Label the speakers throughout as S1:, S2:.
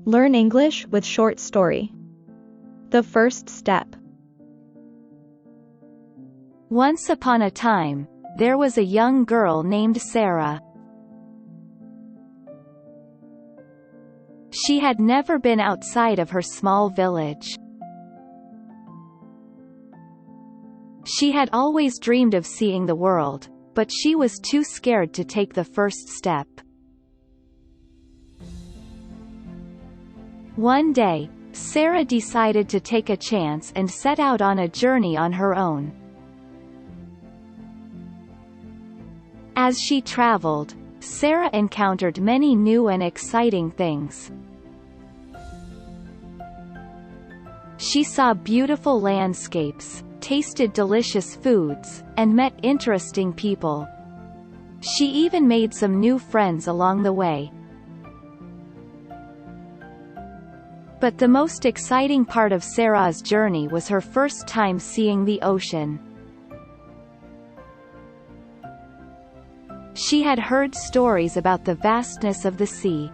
S1: Learn English with short story. The first step.
S2: Once upon a time, there was a young girl named Sarah. She had never been outside of her small village. She had always dreamed of seeing the world, but she was too scared to take the first step. One day, Sarah decided to take a chance and set out on a journey on her own. As she traveled, Sarah encountered many new and exciting things. She saw beautiful landscapes, tasted delicious foods, and met interesting people. She even made some new friends along the way. But the most exciting part of Sarah's journey was her first time seeing the ocean. She had heard stories about the vastness of the sea,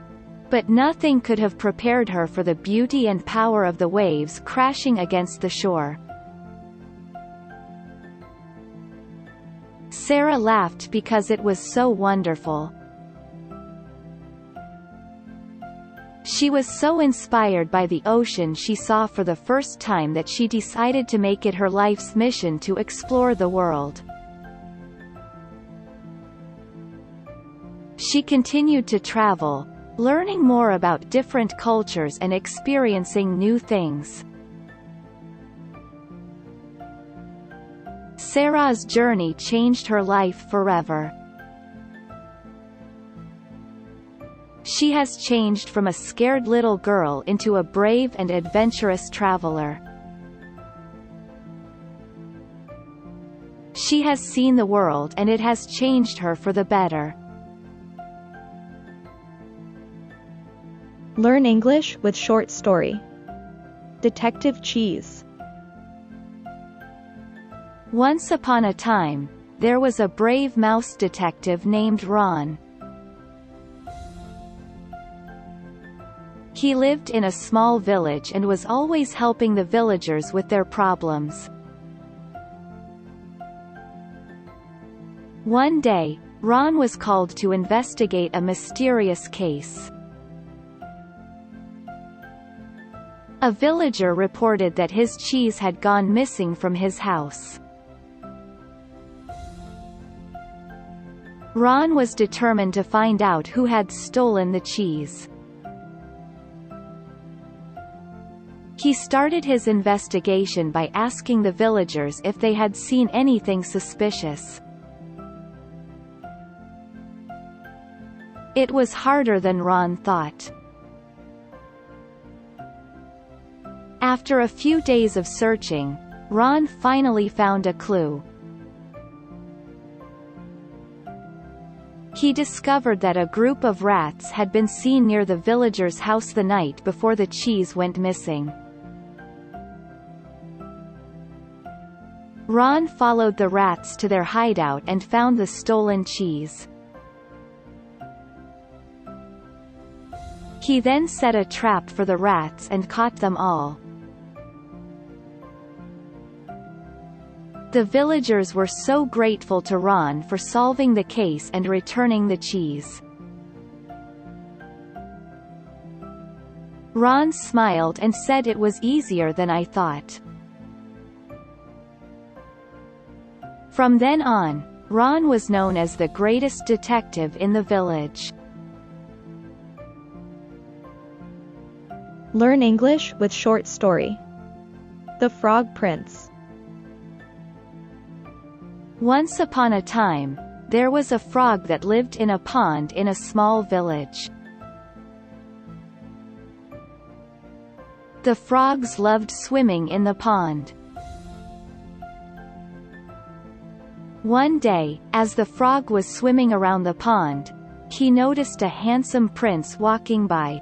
S2: but nothing could have prepared her for the beauty and power of the waves crashing against the shore. Sarah laughed because it was so wonderful. She was so inspired by the ocean she saw for the first time that she decided to make it her life's mission to explore the world. She continued to travel, learning more about different cultures and experiencing new things. Sarah's journey changed her life forever. She has changed from a scared little girl into a brave and adventurous traveler. She has seen the world and it has changed her for the better.
S1: Learn English with short story. Detective Cheese.
S2: Once upon a time, there was a brave mouse detective named Ron. He lived in a small village and was always helping the villagers with their problems. One day, Ron was called to investigate a mysterious case. A villager reported that his cheese had gone missing from his house. Ron was determined to find out who had stolen the cheese. He started his investigation by asking the villagers if they had seen anything suspicious. It was harder than Ron thought. After a few days of searching, Ron finally found a clue. He discovered that a group of rats had been seen near the villager's house the night before the cheese went missing. Ron followed the rats to their hideout and found the stolen cheese. He then set a trap for the rats and caught them all. The villagers were so grateful to Ron for solving the case and returning the cheese. Ron smiled and said, "It was easier than I thought." From then on, Ron was known as the greatest detective in the village.
S1: Learn English with short story. The Frog Prince.
S2: Once upon a time, there was a frog that lived in a pond in a small village. The frogs loved swimming in the pond. One day, as the frog was swimming around the pond, he noticed a handsome prince walking by.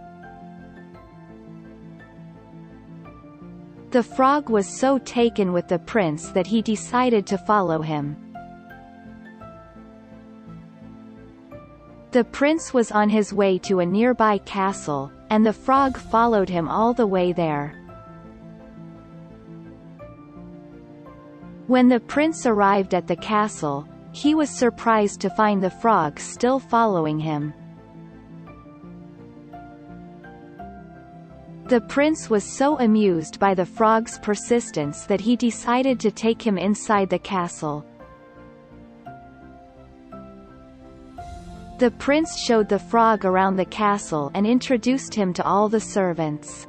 S2: The frog was so taken with the prince that he decided to follow him. The prince was on his way to a nearby castle, and the frog followed him all the way there. When the prince arrived at the castle, he was surprised to find the frog still following him. The prince was so amused by the frog's persistence that he decided to take him inside the castle. The prince showed the frog around the castle and introduced him to all the servants.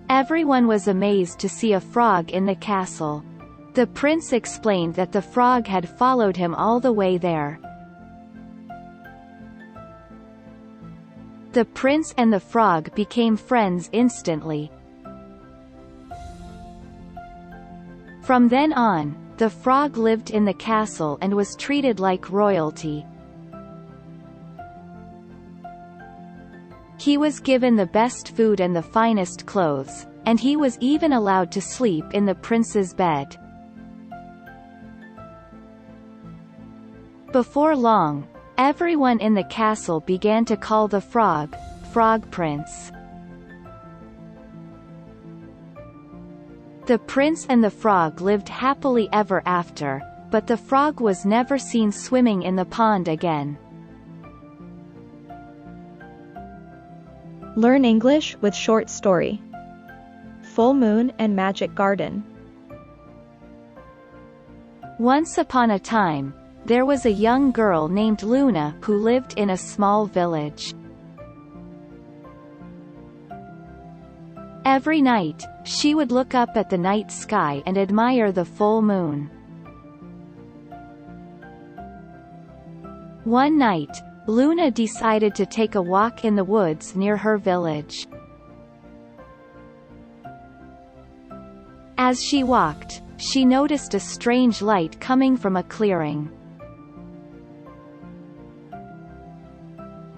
S2: Everyone was amazed to see a frog in the castle. The prince explained that the frog had followed him all the way there. The prince and the frog became friends instantly. From then on, the frog lived in the castle and was treated like royalty. He was given the best food and the finest clothes, and he was even allowed to sleep in the prince's bed. Before long, everyone in the castle began to call the frog, Frog Prince. The prince and the frog lived happily ever after, but the frog was never seen swimming in the pond again.
S1: Learn English with short story. Full Moon and Magic Garden.
S2: Once upon a time, there was a young girl named Luna who lived in a small village. Every night, she would look up at the night sky and admire the full moon. One night, Luna decided to take a walk in the woods near her village. As she walked, she noticed a strange light coming from a clearing.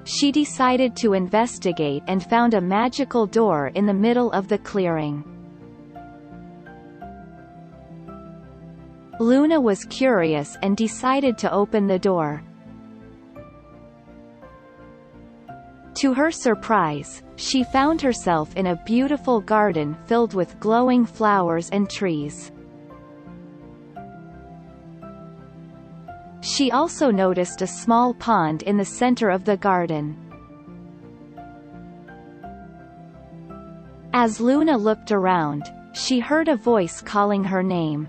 S2: She decided to investigate and found a magical door in the middle of the clearing. Luna was curious and decided to open the door. To her surprise, she found herself in a beautiful garden filled with glowing flowers and trees. She also noticed a small pond in the center of the garden. As Luna looked around, she heard a voice calling her name.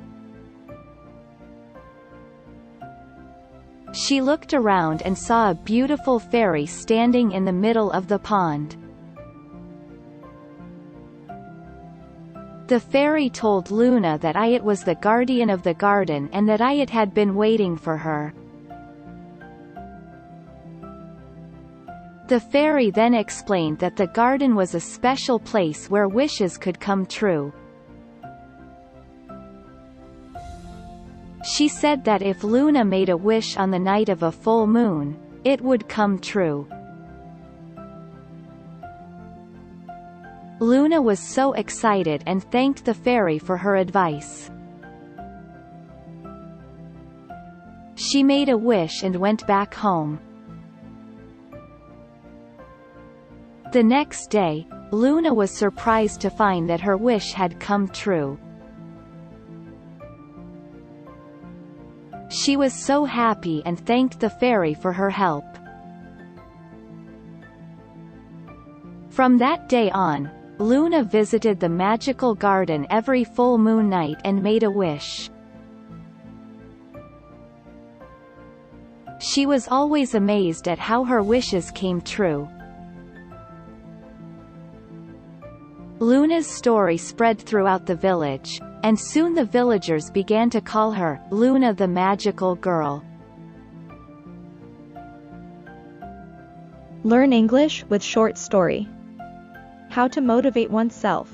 S2: She looked around and saw a beautiful fairy standing in the middle of the pond. The fairy told Luna that it was the guardian of the garden and that it had been waiting for her. The fairy then explained that the garden was a special place where wishes could come true. She said that if Luna made a wish on the night of a full moon, it would come true. Luna was so excited and thanked the fairy for her advice. She made a wish and went back home. The next day, Luna was surprised to find that her wish had come true. She was so happy and thanked the fairy for her help. From that day on, Luna visited the magical garden every full moon night and made a wish. She was always amazed at how her wishes came true. Luna's story spread throughout the village, and soon the villagers began to call her Luna the Magical Girl.
S1: Learn English with short story. How to motivate oneself.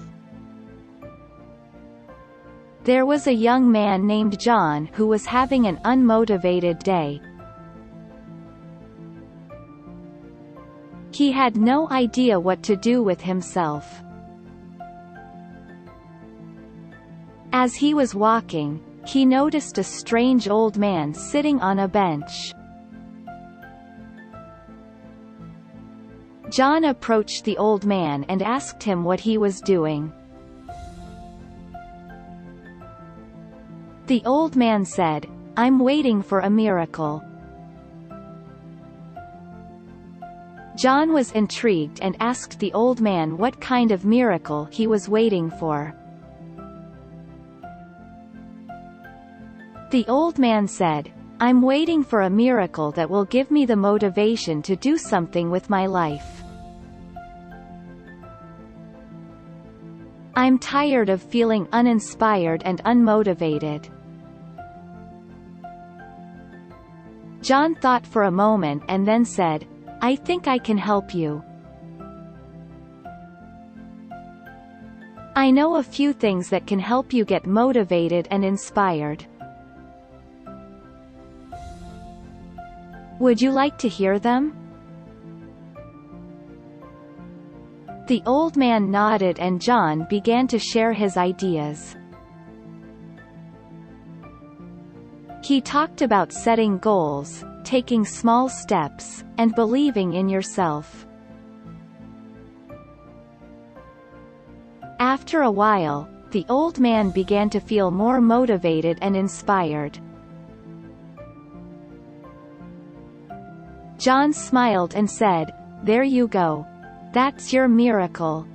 S2: There was a young man named John who was having an unmotivated day. He had no idea what to do with himself. As he was walking, he noticed a strange old man sitting on a bench. John approached the old man and asked him what he was doing. The old man said, "I'm waiting for a miracle." John was intrigued and asked the old man what kind of miracle he was waiting for. The old man said, "I'm waiting for a miracle that will give me the motivation to do something with my life. I'm tired of feeling uninspired and unmotivated." John thought for a moment and then said, "I think I can help you. I know a few things that can help you get motivated and inspired. Would you like to hear them?" The old man nodded and John began to share his ideas. He talked about setting goals, taking small steps, and believing in yourself. After a while, the old man began to feel more motivated and inspired. John smiled and said, "There you go. That's your miracle."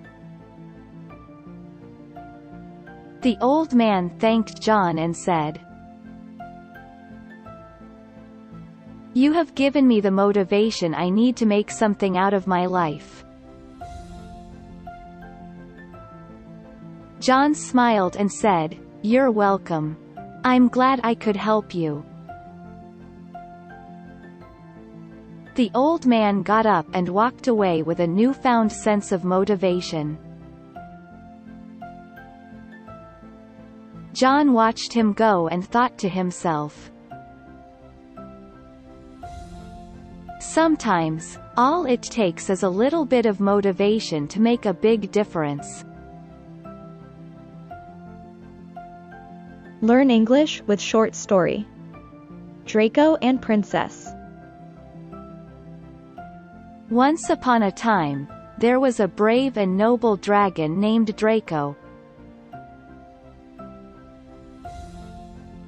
S2: The old man thanked John and said, "You have given me the motivation I need to make something out of my life." John smiled and said, "You're welcome. I'm glad I could help you." The old man got up and walked away with a newfound sense of motivation. John watched him go and thought to himself, "Sometimes, all it takes is a little bit of motivation to make a big difference."
S1: Learn English with short story. Draco and Princess.
S2: Once upon a time, there was a brave and noble dragon named Draco.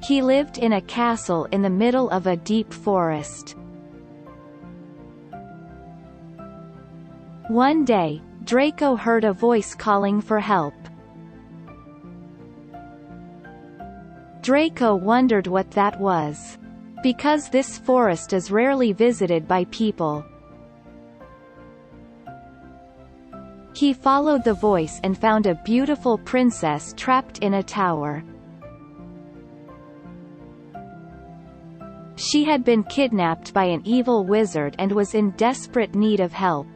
S2: He lived in a castle in the middle of a deep forest. One day, Draco heard a voice calling for help. Draco wondered what that was, because this forest is rarely visited by people. He followed the voice and found a beautiful princess trapped in a tower. She had been kidnapped by an evil wizard and was in desperate need of help.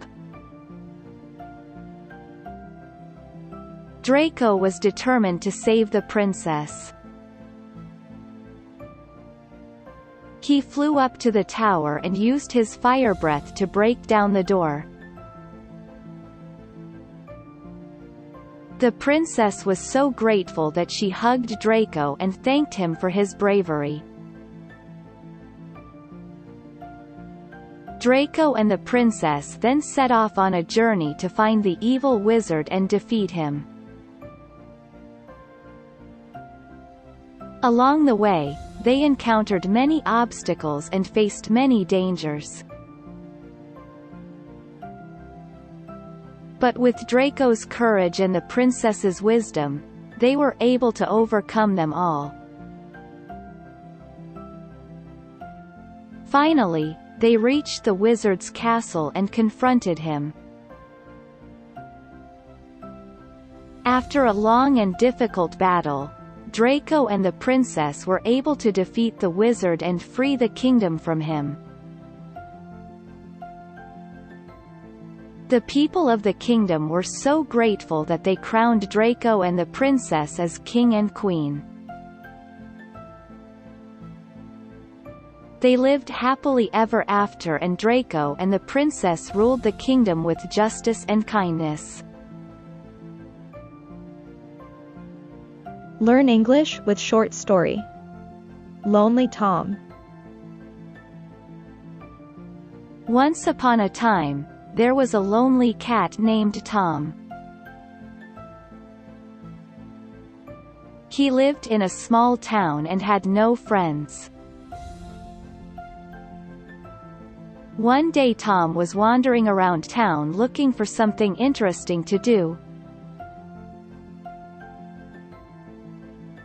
S2: Draco was determined to save the princess. He flew up to the tower and used his fire breath to break down the door. The princess was so grateful that she hugged Draco and thanked him for his bravery. Draco and the princess then set off on a journey to find the evil wizard and defeat him. Along the way, they encountered many obstacles and faced many dangers. But with Draco's courage and the princess's wisdom, they were able to overcome them all. Finally, they reached the wizard's castle and confronted him. After a long and difficult battle, Draco and the princess were able to defeat the wizard and free the kingdom from him. The people of the kingdom were so grateful that they crowned Draco and the princess as king and queen. They lived happily ever after, and Draco and the princess ruled the kingdom with justice and kindness.
S1: Learn English with short story. Lonely Tom.
S2: Once upon a time, there was a lonely cat named Tom. He lived in a small town and had no friends. One day Tom was wandering around town looking for something interesting to do.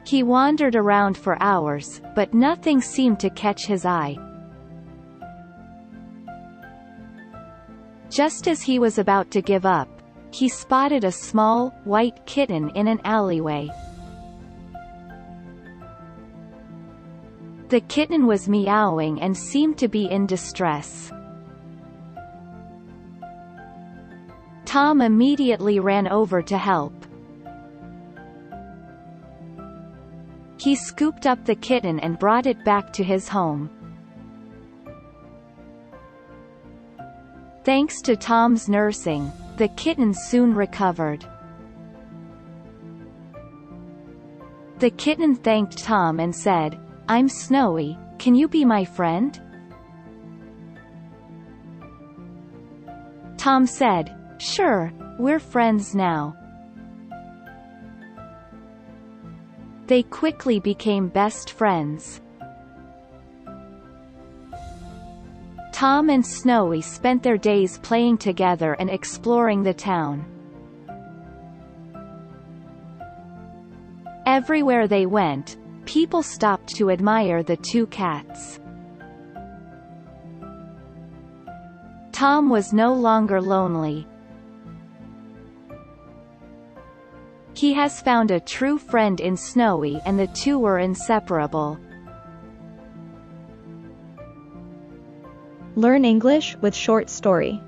S2: He wandered around for hours, but nothing seemed to catch his eye. Just as he was about to give up, he spotted a small, white kitten in an alleyway. The kitten was meowing and seemed to be in distress. Tom immediately ran over to help. He scooped up the kitten and brought it back to his home. Thanks to Tom's nursing, the kitten soon recovered. The kitten thanked Tom and said, "I'm Snowy, can you be my friend?" Tom said, "Sure, we're friends now." They quickly became best friends. Tom and Snowy spent their days playing together and exploring the town. Everywhere they went, people stopped to admire the two cats. Tom was no longer lonely. He has found a true friend in Snowy, and the two were inseparable.
S1: Learn English with short story.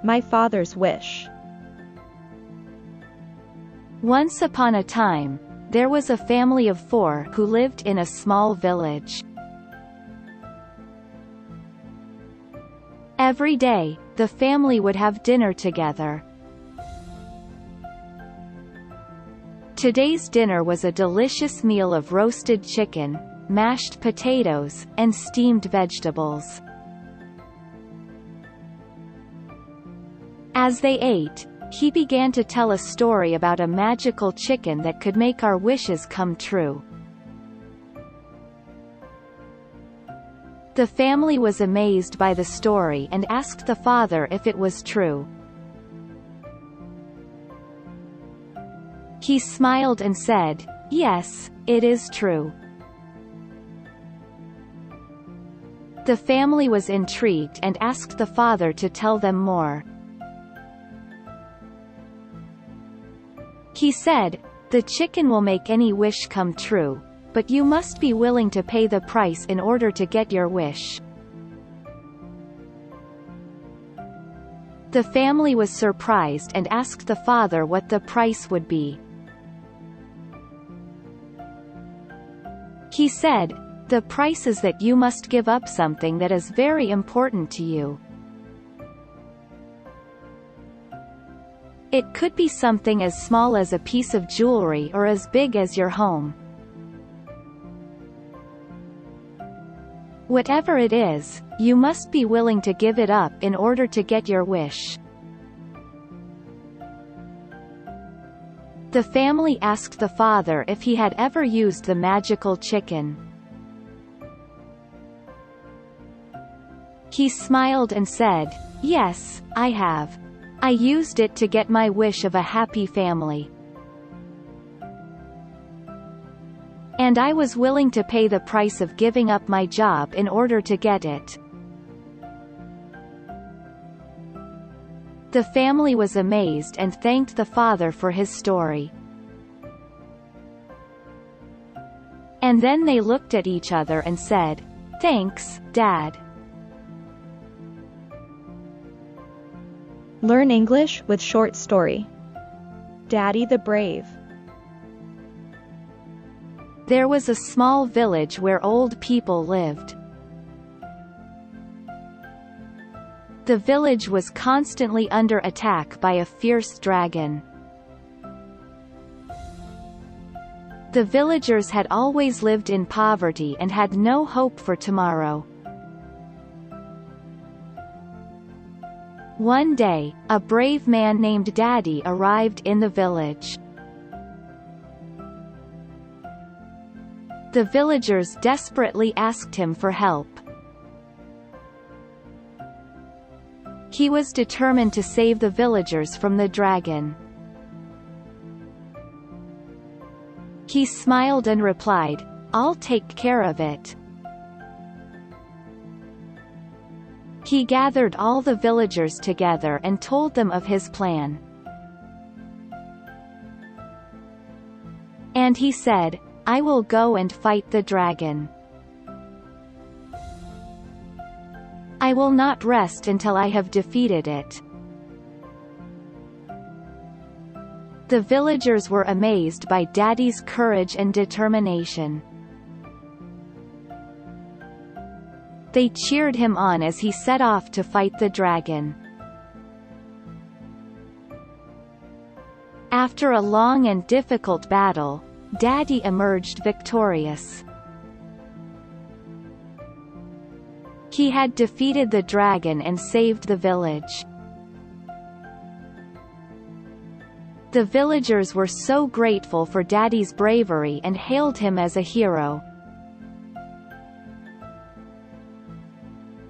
S1: My Father's Wish.
S2: Once upon a time, there was a family of 4 who lived in a small village. Every day, the family would have dinner together. Today's dinner was a delicious meal of roasted chicken, mashed potatoes, and steamed vegetables. As they ate, he began to tell a story about a magical chicken that could make our wishes come true. The family was amazed by the story and asked the father if it was true. He smiled and said, "Yes, it is true." The family was intrigued and asked the father to tell them more. He said, "The chicken will make any wish come true, but you must be willing to pay the price in order to get your wish." The family was surprised and asked the father what the price would be. He said, "The price is that you must give up something that is very important to you. It could be something as small as a piece of jewelry or as big as your home. Whatever it is, you must be willing to give it up in order to get your wish." The family asked the father if he had ever used the magical chicken. He smiled and said, "Yes, I have. I used it to get my wish of a happy family. And I was willing to pay the price of giving up my job in order to get it." The family was amazed and thanked the father for his story. And then they looked at each other and said, "Thanks, Dad."
S1: Learn English with short story. Daddy the Brave.
S2: There was a small village where old people lived. The village was constantly under attack by a fierce dragon. The villagers had always lived in poverty and had no hope for tomorrow. One day, a brave man named Daddy arrived in the village. The villagers desperately asked him for help. He was determined to save the villagers from the dragon. He smiled and replied, "I'll take care of it." He gathered all the villagers together and told them of his plan. And he said, "I will go and fight the dragon. I will not rest until I have defeated it." The villagers were amazed by Daddy's courage and determination. They cheered him on as he set off to fight the dragon. After a long and difficult battle, Daddy emerged victorious. He had defeated the dragon and saved the village. The villagers were so grateful for Daddy's bravery and hailed him as a hero.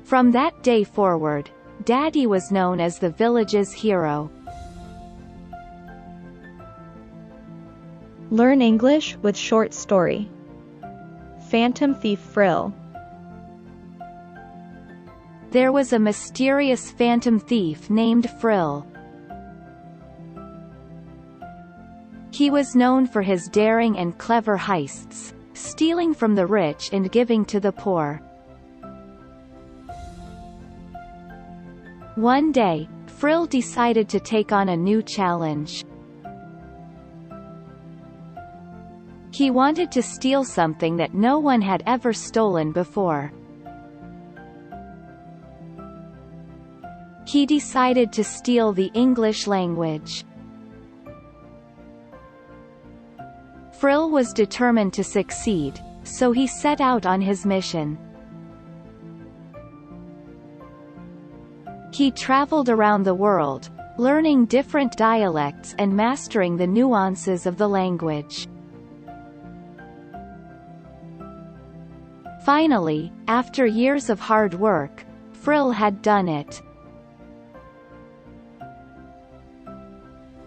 S2: From that day forward, Daddy was known as the village's hero.
S1: Learn English with short story. Phantom Thief Frill.
S2: There was a mysterious phantom thief named Frill. He was known for his daring and clever heists, stealing from the rich and giving to the poor. One day, Frill decided to take on a new challenge. He wanted to steal something that no one had ever stolen before. He decided to steal the English language. Frill was determined to succeed, so he set out on his mission. He traveled around the world, learning different dialects and mastering the nuances of the language. Finally, after years of hard work, Frill had done it.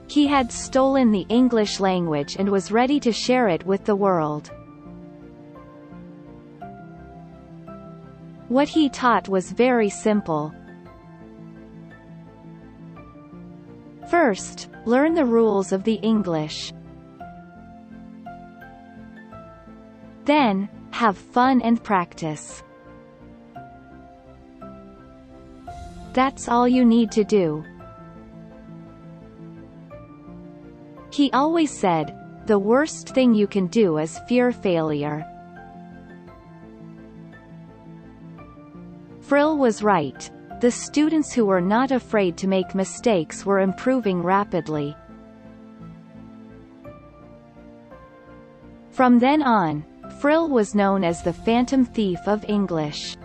S2: He had stolen the English language and was ready to share it with the world. What he taught was very simple. First, learn the rules of the English. Then, have fun and practice. That's all you need to do. He always said, "The worst thing you can do is fear failure." Frill was right. The students who were not afraid to make mistakes were improving rapidly. From then on, Frill was known as the Phantom Thief of English.